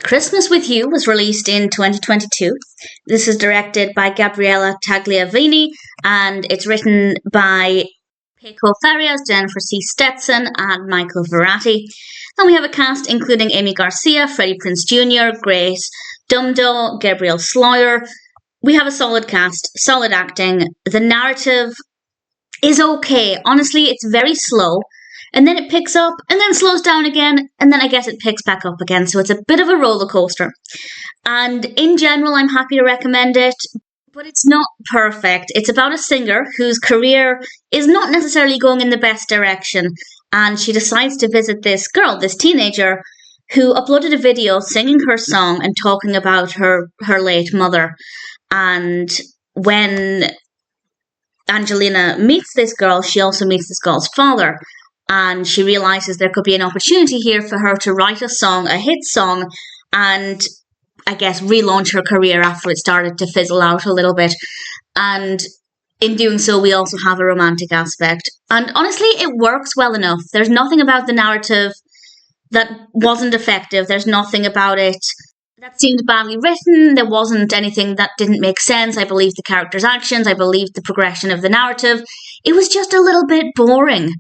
Christmas with You was released in 2022. This is directed by Gabriela Tagliavini and it's written by Paco Farias, Jennifer C. Stetson, and Michael Varrati. And we have a cast including Aimee Garcia, Freddie Prinze Jr., Grace Dumdaw, Gabriel Sloyer. We have a solid cast, solid acting. The narrative is okay. Honestly, it's very slow. And then it picks up, and then slows down again, and then I guess it picks back up again. So it's a bit of a roller coaster. And in general, I'm happy to recommend it, but it's not perfect. It's about a singer whose career is not necessarily going in the best direction. And she decides to visit this girl, this teenager, who uploaded a video singing her song and talking about her late mother. And when Angelina meets this girl, she also meets this girl's father. And she realizes there could be an opportunity here for her to write a song, a hit song, and I guess relaunch her career after it started to fizzle out a little bit. And in doing so, we also have a romantic aspect. And honestly, it works well enough. There's nothing about the narrative that wasn't effective. There's nothing about it that seemed badly written. There wasn't anything that didn't make sense. I believed the characters' actions. I believed the progression of the narrative. It was just a little bit boring.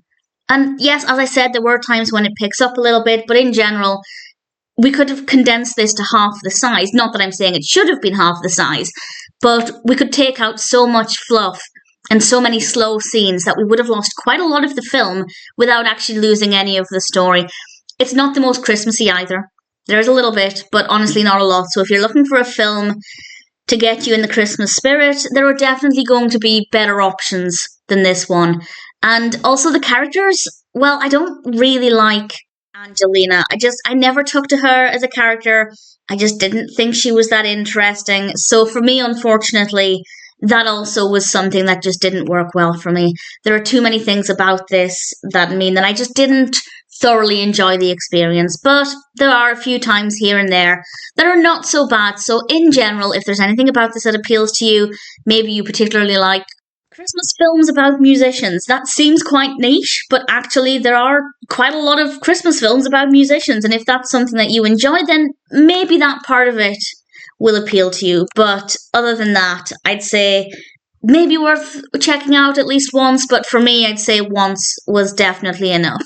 And yes, as I said, there were times when it picks up a little bit, but in general, we could have condensed this to half the size. Not that I'm saying it should have been half the size, but we could take out so much fluff and so many slow scenes that we would have lost quite a lot of the film without actually losing any of the story. It's not the most Christmassy either. There's a little bit, but honestly not a lot. So if you're looking for a film to get you in the Christmas spirit, there are definitely going to be better options than this one. And also the characters, well, I don't really like Angelina. I never took to her as a character. I just didn't think she was that interesting. So for me, unfortunately, that also was something that just didn't work well for me. There are too many things about this that mean that I just didn't thoroughly enjoy the experience. But there are a few times here and there that are not so bad. So in general, if there's anything about this that appeals to you, maybe you particularly like Christmas films about musicians. That seems quite niche, but actually there are quite a lot of Christmas films about musicians. And if that's something that you enjoy, then maybe that part of it will appeal to you. But other than that, I'd say maybe worth checking out at least once. But for me, I'd say once was definitely enough.